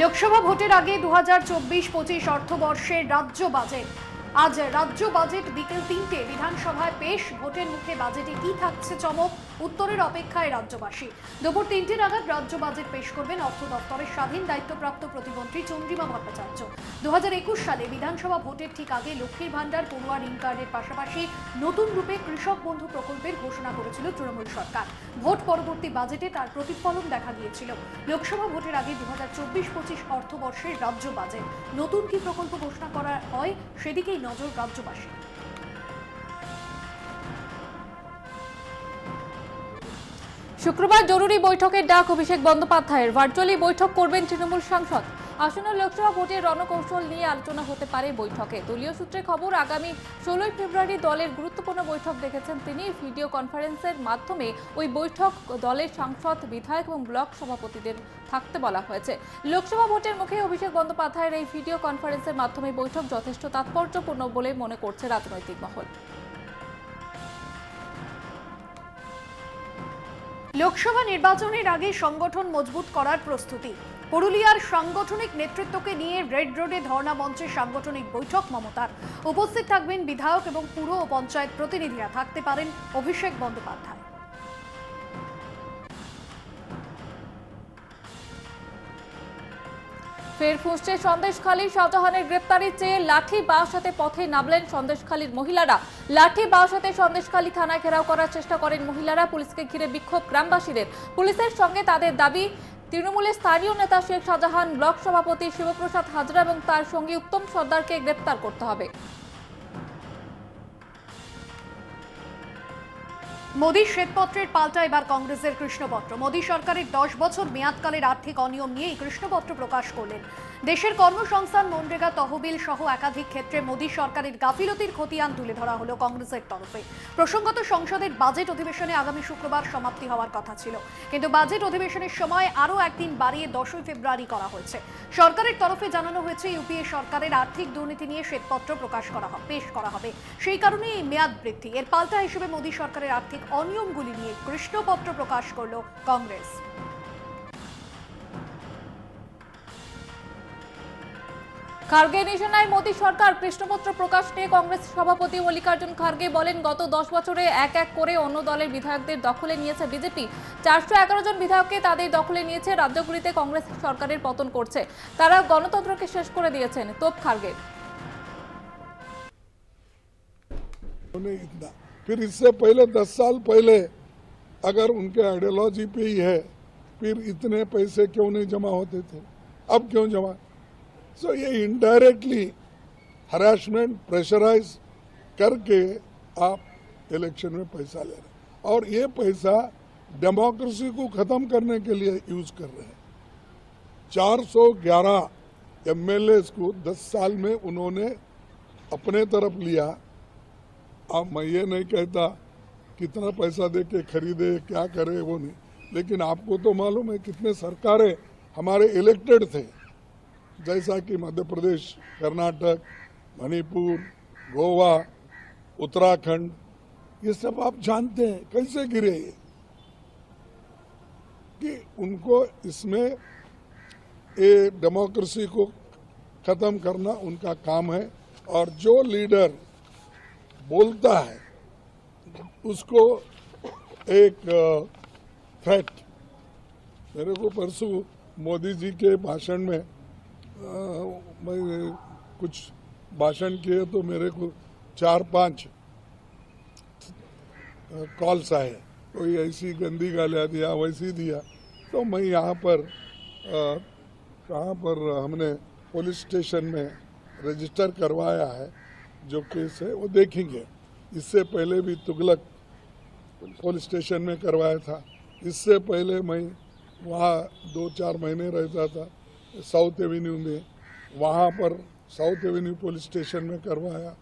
লোকসভা ভোটের আগে 2024-25 অর্থবর্ষের রাজ্য বাজেট। আজ রাজ্য বাজেট বিকেল 3টে বিধানসভায় পেশ। ভোটের মুখে বাজেটে কি থাকছে চমক, উত্তরের অপেক্ষায় রাজ্যবাসী। দুপুর 3টে নাগাদ রাজ্য বাজেট পেশ করবেন অর্থ দপ্তরের স্বাধীন দায়িত্বপ্রাপ্ত প্রতিমন্ত্রী চন্দ্রিমা ভট্টাচার্য। 2021 সালে বিধানসভা ভোটের ঠিক আগে লক্ষ্মীর ভান্ডার, পড়ুয়া ঋণ কার্ডের পাশাপাশি নতুন রূপে কৃষক বন্ধু প্রকল্পের ঘোষণা করেছিল তৃণমূল সরকার। ভোট পরবর্তী বাজেটে তার প্রতিফলন দেখা গিয়েছিল। লোকসভা ভোটের আগে 2024-25 অর্থবর্ষের রাজ্য বাজেট, নতুন কি প্রকল্প ঘোষণা করা হয় সেদিকেই নজর রাজ্যবাসী। শুক্রবার জরুরি বৈঠকের ডাক অভিষেক বন্দ্যোপাধ্যায়ের। ভার্চুয়ালি বৈঠক করবেন তৃণমূল সাংসদ। আসন্ন লোকসভা ভোটের রণকৌশল নিয়ে আলোচনা হতে পারে বৈঠকে। দলীয় সূত্রে খবর, আগামী 16 ফেব্রুয়ারি দলের গুরুত্বপূর্ণ বৈঠক দেখেছেন তিনি। ভিডিও কনফারেন্সের মাধ্যমে ওই বৈঠক দলের সাংসদ, বিধায়ক এবং ব্লক সভাপতিদের থাকতে বলা হয়েছে। লোকসভা ভোটের মুখে অভিষেক বন্দ্যোপাধ্যায়ের এই ভিডিও কনফারেন্সের মাধ্যমে বৈঠক যথেষ্ট তাৎপর্যপূর্ণ বলে মনে করছে রাজনৈতিক মহল। লোকসভা নির্বাচনের আগে সংগঠন মজবুত করার প্রস্তুতি। পুরুলিয়ার সাংগঠনিক নেতৃত্বকে নিয়ে রেড রোডে ধর্ণা মঞ্চে সাংগঠনিক বৈঠক মমতার। উপস্থিত থাকবেন বিধায়ক এবং পুর ও পঞ্চায়েত প্রতিনিধিরা, থাকতে পারেন অভিষেক বন্দ্যোপাধ্যায়। ফের ফুঁসছে সন্দেশখালী। শাহজাহানের গ্রেপ্তারি চেয়ে লাঠি বাঁশ হাতে পথে নামলেন সন্দেশখালীর মহিলারা। লাঠি বাঁশ হাতে সন্দেশখালী থানায় ঘেরাও করার চেষ্টা করেন মহিলারা। পুলিশকে ঘিরে বিক্ষোভ গ্রামবাসীদের। পুলিশের সঙ্গে তাদের দাবি, তৃণমূলের স্থানীয় নেতা শেখ শাহজাহান, ব্লক সভাপতি শিবপ্রসাদ হাজরা এবং তার সঙ্গী উত্তম সর্দারকে গ্রেপ্তার করতে হবে। মোদীর শ্বেতপত্রের পাল্টা এবার কংগ্রেসের কৃষ্ণপত্র। মোদী সরকারের 10 বছর মেয়াদকালের আর্থিক অনিয়ম নিয়ে এই কৃষ্ণপত্র প্রকাশ করলেন। দেশের কর্মসংস্থান, মনরেগা তহবিল সহ একাধিক ক্ষেত্রে মোদী সরকারের গাফিলতির খতিয়ান তুলে ধরা হলো কংগ্রেসের তরফে। প্রসঙ্গত, সংসদের বাজেট অধিবেশনে আগামী শুক্রবার সমাপ্তি হওয়ার কথা ছিল, কিন্তু বাজেট অধিবেশনের সময় আরও একদিন বাড়িয়ে 10 ফেব্রুয়ারি করা হয়েছে। সরকারের তরফে জানানো হয়েছে, ইউপিএ সরকারের আর্থিক দুর্নীতি নিয়ে শ্বেতপত্র পেশ করা হবে, সেই কারণে এই মেয়াদ বৃদ্ধি। এর পাল্টা হিসেবে মোদী সরকারের আর্থিক অনিয়মগুলি নিয়ে কৃষ্ণপত্র প্রকাশ করল কংগ্রেস। খার্গে নিশানায় মোদী সরকার। কৃষ্ণপত্র প্রকাশ নিয়ে কংগ্রেস সভাপতি মল্লিকার্জুন খার্গে বলেন, গত 10 বছরে এক এক করে অন্য দলের বিধায়কদের দখলে নিয়েছে বিজেপি। 411 জন বিধায়ককে তাদের দখলে নিয়েছে। রাজ্যগুলিতে কংগ্রেস সরকারের পতন করছে। তারা গণতন্ত্রকে শেষ করে দিয়েছেন। তোপ খার্গে। फिर इससे पहले 10 साल पहले अगर उनके आइडियोलॉजी पे ही है, फिर इतने पैसे क्यों नहीं जमा होते थे, अब क्यों जमा? सो ये इनडायरेक्टली हरासमेंट, प्रेशराइज करके आप इलेक्शन में पैसा ले रहे हैं, और ये पैसा डेमोक्रेसी को खत्म करने के लिए यूज कर रहे हैं। 411 एमएलए को 10 साल में उन्होंने अपने तरफ लिया। अब मैं ये नहीं कहता कितना पैसा दे के खरीदे, क्या करे, वो नहीं, लेकिन आपको तो मालूम है कितने सरकारें हमारे इलेक्टेड थे, जैसा कि मध्य प्रदेश, कर्नाटक, मणिपुर, गोवा, उत्तराखंड, ये सब आप जानते हैं कैसे गिरे ये, कि उनको इसमें ये डेमोक्रेसी को खत्म करना उनका काम है। और जो लीडर बोलता है उसको एक थ्रेट। मेरे को परसों मोदी जी के भाषण में मैं कुछ भाषण किए तो मेरे को 4-5 कॉल्स आए, कोई ऐसी गंदी गालियाँ दिया, वैसी दिया। तो मैं यहाँ पर कहाँ पर हमने पुलिस स्टेशन में रजिस्टर करवाया है, जो केस है वो देखेंगे। इससे पहले भी तुगलक पुलिस स्टेशन में करवाया था। इससे पहले मैं वहाँ 2-4 महीने रहता था साउथ एवेन्यू में, वहाँ पर साउथ एवेन्यू पुलिस स्टेशन में करवाया।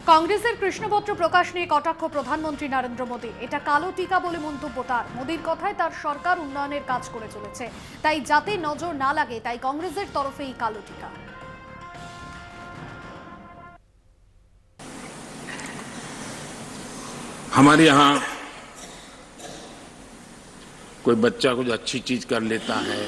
কংগ্রেসের কৃষ্ণপত্র প্রকাশ নিয়ে কটাক্ষ প্রধানমন্ত্রী নরেন্দ্র মোদী। এটা কালো টিকা বলে মন্তব্য তার। মোদীর কথায় তার সরকার উন্নয়নের কাজ করে চলেছে, তাই যাতে নজর না লাগে তাই কংগ্রেসের তরফে এই কালো টিকা। हमारे यहाँ कोई बच्चा कुछ अच्छी चीज कर लेता है,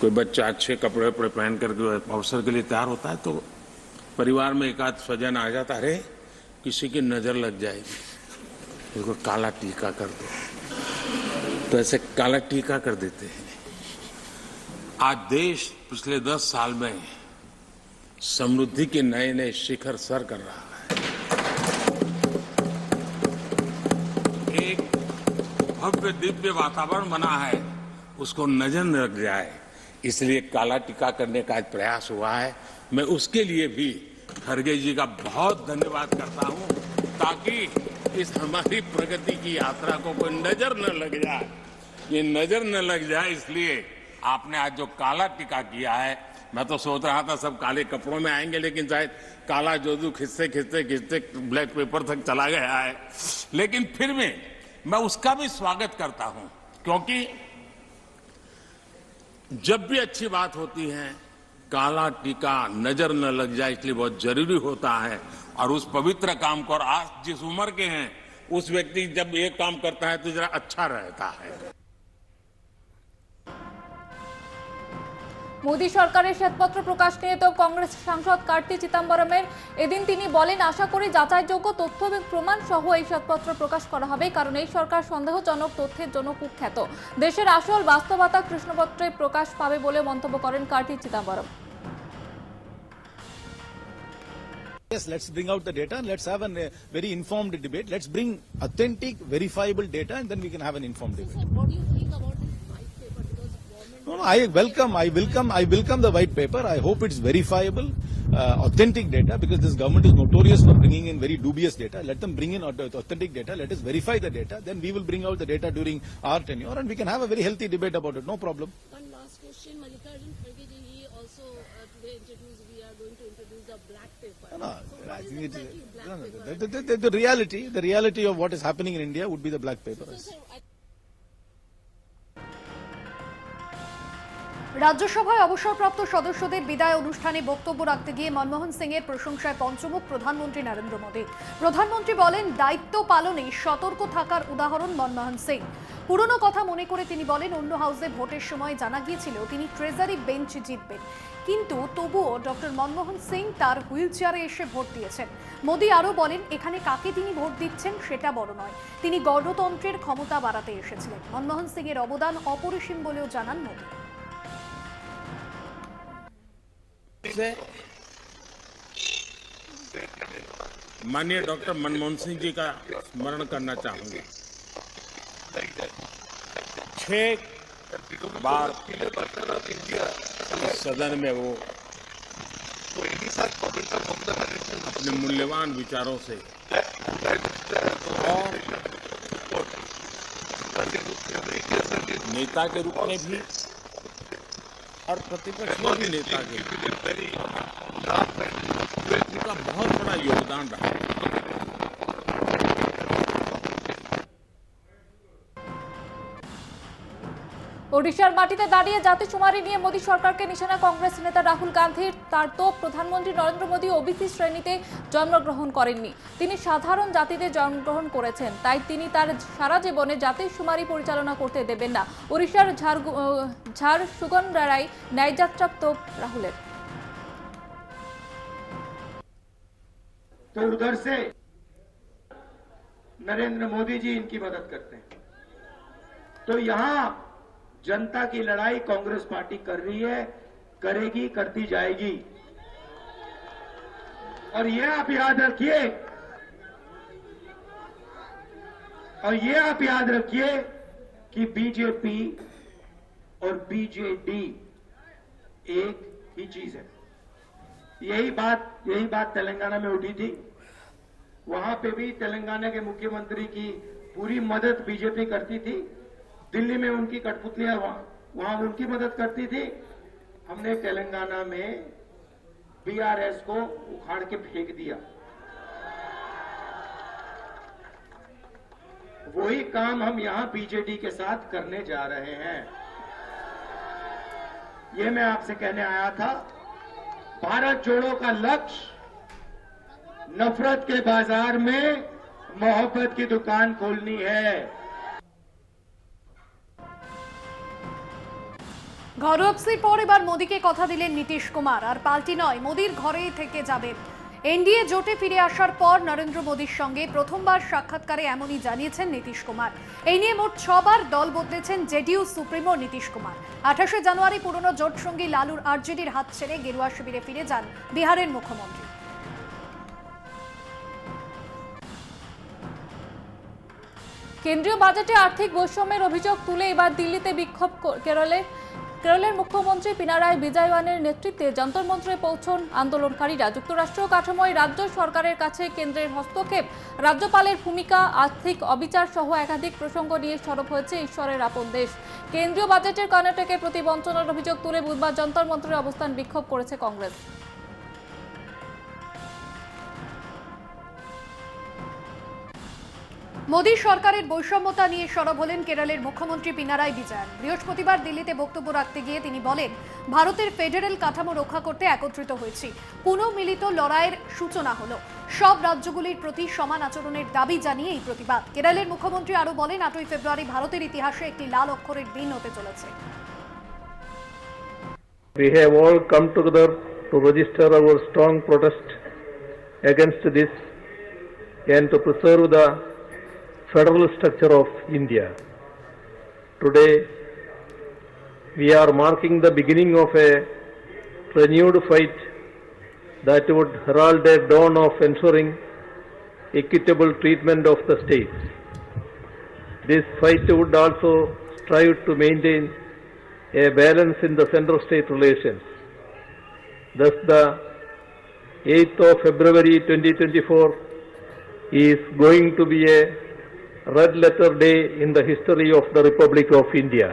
कोई बच्चा अच्छे कपड़े वपड़े पहन करके अवसर के लिए तैयार होता है, तो परिवार में एक आध स्वजन आ जाता, अरे किसी की नजर लग जाएगी, उसको काला टीका कर दो, तो ऐसे काला टीका कर देते हैं। आज देश पिछले 10 साल में समृद्धि के नए नए शिखर सर कर रहा है। एक भव्य दिव्य वातावरण बना है, उसको नजर न लग जाए, इसलिए काला टीका करने का आज प्रयास हुआ है। मैं उसके लिए भी खड़गे जी का बहुत धन्यवाद करता हूं, ताकि इस हमारी प्रगति की यात्रा को कोई नजर न लग जाए। ये नजर न लग जाए इसलिए आपने आज जो काला टीका किया है, मैं तो सोच रहा था सब काले कपड़ों में आएंगे, लेकिन शायद काला जोदू खिंचते खिंचते खिंचते ब्लैक पेपर तक चला गया है। लेकिन फिर भी मैं उसका भी स्वागत करता हूं, क्योंकि जब भी अच्छी बात होती है काला टीका नजर न लग जाए, इसलिए बहुत जरूरी होता है। और उस पवित्र काम को, और आज जिस उम्र के हैं उस व्यक्ति जब ये काम करता है तो जरा अच्छा रहता है। মোদী সরকারের শ্বেতপত্র প্রকাশ নিয়ে তো কংগ্রেস সাংসদ কার্তি চিদাম্বরমের এদিন তিনি বলেন, আশা করি যাচাইযোগ্য তথ্য এবং প্রমাণ সহ এই শ্বেতপত্র প্রকাশ করা হবে, কারণ এই সরকার সন্দেহজনক তথ্যের জন্য কুখ্যাত। দেশের আসল বাস্তবতা কৃষ্ণপত্রে প্রকাশ পাবে বলে মন্তব্য করেন Karthi Chidambaram. Yes, let's bring out the data and let's have a very informed debate. Let's bring authentic, verifiable data and then we can have an informed debate. Sir, what do you think about this white paper? Because government... No, I welcome the white paper. I hope it's verifiable, authentic data, because this government is notorious for bringing in very dubious data. Let them bring in authentic data. Let us verify the data. Then we will bring out the data during our tenure and we can have a very healthy debate about it. No problem. One last question. Mallikarjun Kharge ji, he also today introduced, we are going to introduce a black paper. No, So what I is think exactly black no, paper? the reality of what is happening in India would be the black paper. So, sir, রাজ্যসভায় অবসরপ্রাপ্ত সদস্যদের বিদায় অনুষ্ঠানে বক্তব্য রাখতে গিয়ে মনমোহন সিং এর প্রশংসায় পঞ্চমুখ প্রধানমন্ত্রী নরেন্দ্র মোদী। প্রধানমন্ত্রী বলেন, দায়িত্ব পালনে সতর্ক থাকার উদাহরণ মনমোহন সিং। পুরনো কথা মনে করে তিনি বলেন, অন্য হাউসে ভোটের সময় জানা গিয়েছিল তিনি ট্রেজারি বেঞ্চ জিতবেন, কিন্তু তবুও ডক্টর মনমোহন সিং তার হুইল চেয়ারে এসে ভোট দিয়েছেন। মোদী আরও বলেন, এখানে কাকে তিনি ভোট দিচ্ছেন সেটা বড় নয়, তিনি গণতন্ত্রের ক্ষমতা বাড়াতে এসেছিলেন। মনমোহন সিং এর অবদান অপরিসীম বলেও জানান মোদী। माननीय डॉक्टर मनमोहन सिंह जी का स्मरण करना चाहूंगा। 6 बार इस सदन में वो अपने मूल्यवान विचारों से और नेता के रूप में भी और प्रतिपक्ष में भी नेता के उनका बहुत बड़ा योगदान रहा। ওড়িশার মাটিতে দাঁড়িয়ে জাতিশুমারি নিয়ে মোদী সরকারকে নিশানা কংগ্রেস নেতা রাহুল গান্ধীর। তার তো প্রধানমন্ত্রী নরেন্দ্র মোদী ওবিসি শ্রেণীতে জন্মগ্রহণ করেননি, তিনি সাধারণ জাতিতে জন্মগ্রহণ করেছেন, তাই তিনি তার সারা জীবনে জাতিশুমারি পরিচালনা করতে দেবেন না। ওড়িশার ঝাড়সুগুন্ডারায় ন্যায়যাত্রা তোপ রাহুলের। तो उधर से नरेंद्र मोदी जी इनकी मदद करते हैं। तो यहां जनता की लड़ाई कांग्रेस पार्टी कर रही है, करेगी, करती जाएगी। और ये आप याद रखिए कि बीजेपी और बीजेडी एक ही चीज है। यही बात तेलंगाना में उठी थी। वहां पे भी तेलंगाना के मुख्यमंत्री की पूरी मदद बीजेपी करती थी। दिल्ली में उनकी कठपुतलियां वहां उनकी मदद करती थी। हमने तेलंगाना में बीआरएस को उखाड़ के फेंक दिया। वही काम हम यहां बीजेडी के साथ करने जा रहे हैं। ये मैं आपसे कहने आया था। भारत जोड़ो का लक्ष्य नफरत के बाजार में मोहब्बत की दुकान खोलनी है। ঘরোয়াপসির পর এবার মোদীকে কথা দিলেন নীতিশ কুমার, আর পাল্টি নয়, মোদীর ঘরেই থেকে যাবেন। এনডিএ জোটে ফিরে আসার পর নরেন্দ্র মোদীর সঙ্গে প্রথমবার সাক্ষাৎকারে এমনই জানিয়েছেন নীতিশ কুমার। এই নিয়ে মোট 6 বার দল বদলেছেন জেডিইউ সুপ্রিমো নীতিশ কুমার। 28শে জানুয়ারি পুরনো জোট সঙ্গী লালুর আরজেডির হাত ছেড়ে গেরুয়া শিবিরে ফিরে যান বিহারের মুখ্যমন্ত্রী। কেন্দ্রীয় বাজেটে আর্থিক বৈষম্যের অভিযোগ তুলে এবার দিল্লিতে বিক্ষোভ কেরলের মুখ্যমন্ত্রী পিনারাই বিজয়ওয়ানের নেতৃত্বে যন্তর মন্ত্রে পৌঁছন আন্দোলনকারীরা। যুক্তরাষ্ট্র কাঠামোয় রাজ্য সরকারের কাছে কেন্দ্রের হস্তক্ষেপ, রাজ্যপালের ভূমিকা, আর্থিক অবিচার সহ একাধিক প্রসঙ্গ নিয়ে সরব হয়েছে ঈশ্বরের আপন দেশ। কেন্দ্রীয় বাজেটের কর্ণাটকের প্রতি বঞ্চনার অভিযোগ তুলে বুধবার যন্তর মন্ত্রে অবস্থান বিক্ষোভ করেছে কংগ্রেস। মোদী সরকারের বৈষম্যতা নিয়ে সরব হলেন কেরলের মুখ্যমন্ত্রী পিনারাই বিজয়ন। বৃহস্পতিবার দিল্লিতে বক্তব্য রাখতে গিয়ে তিনি বলেন, ভারতের ফেডারেল কাঠামো রক্ষা করতে একত্রিত হয়েছি। পুনঃমিলিত লড়াইয়ের সূচনা হলো। সব রাজ্যগুলির প্রতি সমান আচরণের দাবি জানিয়ে এই প্রতিবাদ। কেরলের মুখ্যমন্ত্রী আরও বলেন, 8ই ফেব্রুয়ারি ভারতের ইতিহাসে একটি লাল অক্ষরের দিন হতে চলেছে। We have all come together to register our strong protest against this and to preserve the federal structure of India. Today, we are marking the beginning of a renewed fight that would herald a dawn of ensuring equitable treatment of the states. This fight would also strive to maintain a balance in the center-state relations. Thus, the 8th of February 2024 is going to be a red-letter day in the history of the Republic of India.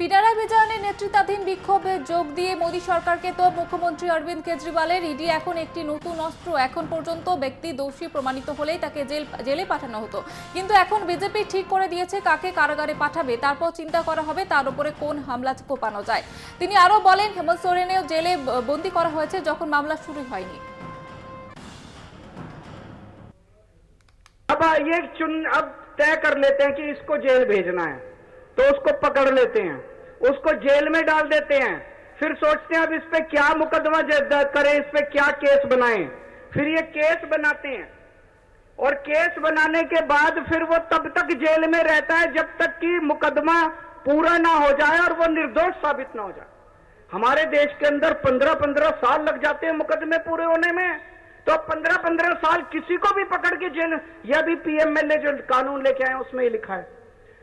Pinarayi বিজয়নের নেতৃত্বাধীন বিক্ষোভে যোগ দিয়ে মোদী সরকারকে তো মুখ্যমন্ত্রী Aurobindo কেজরিওয়ালের ED এখন একটি নতুন অস্ত্র। এখন পর্যন্ত ব্যক্তি দোষী প্রমাণিত হলেই তাকে জেলে পাঠানো হতো, কিন্তু এখন বিজেপি ঠিক করে দিয়েছে কাকে কারাগারে পাঠাবে, তারপর চিন্তা করা হবে তার উপরে কোন হামলা কোপানো যায়। তিনি আরও বলেন, হেমন্ত সোরেনেও জেলে বন্দী করা হয়েছে যখন মামলা শুরু হয়নি। अब तय कर लेते हैं कि इसको जेल भेजना है, तो उसको पकड़ लेते हैं, उसको जेल में डाल देते हैं, फिर सोचते हैं अब इस पे क्या मुकदमा करें, इस पे क्या केस बनाएं। फिर ये केस बनाते हैं और केस बनाने के बाद फिर वो तब तक जेल में रहता है जब तक कि मुकदमा पूरा ना हो जाए और वो निर्दोष साबित ना हो जाए। हमारे देश के अंदर 15-15 साल लग जाते हैं मुकदमे पूरे होने में, तो 15-15 साल किसी को भी पकड़ के जेल, यह भी पीएमएलए जो कानून लेके आए उसमें ही लिखा है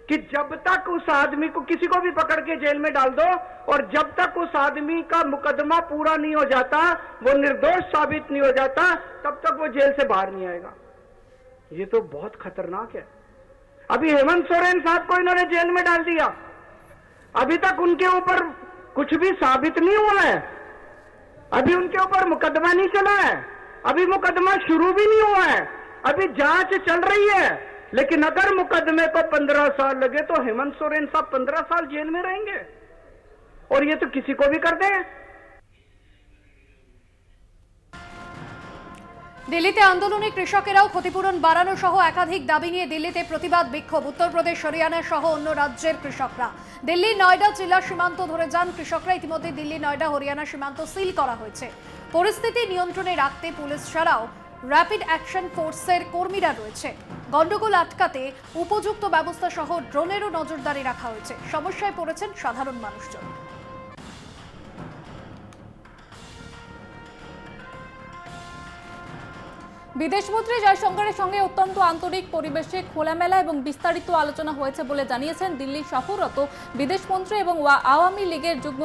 कि जब तक उस आदमी को किसी को भी पकड़ के जेल में डाल दो और जब तक उस आदमी का मुकदमा पूरा नहीं हो जाता, वो निर्दोष साबित नहीं हो जाता, तब तक वो जेल से बाहर नहीं आएगा। ये तो बहुत खतरनाक है। अभी हेमंत सोरेन साहब को इन्होंने जेल में डाल दिया, अभी तक उनके ऊपर कुछ भी साबित नहीं हुआ है, अभी उनके ऊपर मुकदमा नहीं चला है, अभी मुकदमा शुरू भी नहीं हुआ है, अभी जांच चल रही है। लेकिन अगर मुकदमे को 15 साल लगे तो हेमंत सोरेन साहब 15 साल जेल में रहेंगे, और ये तो किसी को भी कर दें। দিল্লিতে আন্দোলনে কৃষকেরাও ক্ষতিপূরণ বাড়ানো সহ একাধিক দাবি নিয়ে দিল্লিতে প্রতিবাদ বিক্ষোভ। উত্তরপ্রদেশ, হরিয়ানা সহ অন্য রাজ্যের কৃষকরা দিল্লি নয়ডা জেলা সীমান্ত ধরে যান কৃষকরা। ইতিমধ্যে দিল্লি নয়ডা হরিয়ানা সীমান্ত সিল করা হয়েছে। পরিস্থিতি নিয়ন্ত্রণে রাখতে পুলিশ ছাড়াও র্যাপিড অ্যাকশন ফোর্সের কর্মীরা রয়েছে। গন্ডগোল আটকাতে উপযুক্ত ব্যবস্থা সহ ড্রোনেরও নজরদারি রাখা হয়েছে। সমস্যায় পড়েছেন সাধারণ মানুষজন। বিদেশমন্ত্রী জয়শঙ্করের সঙ্গে অত্যন্ত আন্তরিক পরিবেশে খোলামেলা এবং বিস্তারিত আলোচনা হয়েছে বলে জানিয়েছেন দিল্লি সফররত বিদেশমন্ত্রী এবং আওয়ামী লীগের যুগ্ম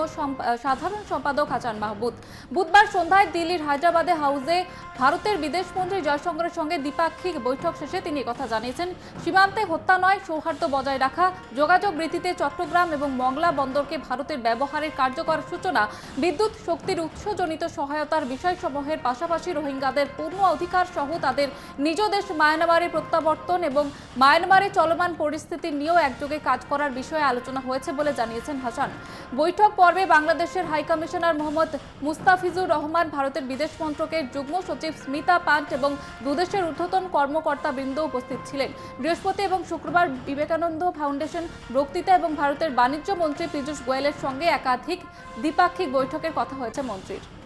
সাধারণ সম্পাদক হাসান মাহমুদ। বুধবার সন্ধ্যায় দিল্লির হায়দ্রাবাদে হাউসে ভারতের বিদেশমন্ত্রী জয়শঙ্করের সঙ্গে দ্বিপাক্ষিক বৈঠক শেষে তিনি কথা জানিয়েছেন। সীমান্তে হত্যা নয়, সৌহার্দ্য বজায় রাখা, যোগাযোগ বৃদ্ধিতে চট্টগ্রাম এবং মংলা বন্দরকে ভারতের ব্যবহারের কার্যকর সূচনা, বিদ্যুৎ শক্তির উৎসজনিত সহায়তার বিষয়সমূহের পাশাপাশি রোহিঙ্গাদের পূর্ণ অধিকার সহ তাদের নিজ দেশ মায়ানমারে প্রত্যাবর্তন এবং মায়ানমারে চলমান পরিস্থিতি নিয়েও একযোগে কাজ করার বিষয়ে আলোচনা হয়েছে বলে জানিয়েছেন হাসান। বৈঠক পর্বে বাংলাদেশের হাই কমিশনার মোহাম্মদ মুস্তাফিজুর রহমান, ভারতের বিদেশ মন্ত্রকের যুগ্ম সচিব স্মিতা পান্ট এবং দুদেশের ঊর্ধ্বতন কর্মকর্তাবৃন্দ উপস্থিত ছিলেন। বৃহস্পতি এবং শুক্রবার বিবেকানন্দ ফাউন্ডেশন বক্তৃতা এবং ভারতের বাণিজ্য মন্ত্রী পীযূষ গোয়েলের সঙ্গে একাধিক দ্বিপাক্ষিক বৈঠকের কথা হয়েছে মন্ত্রীর।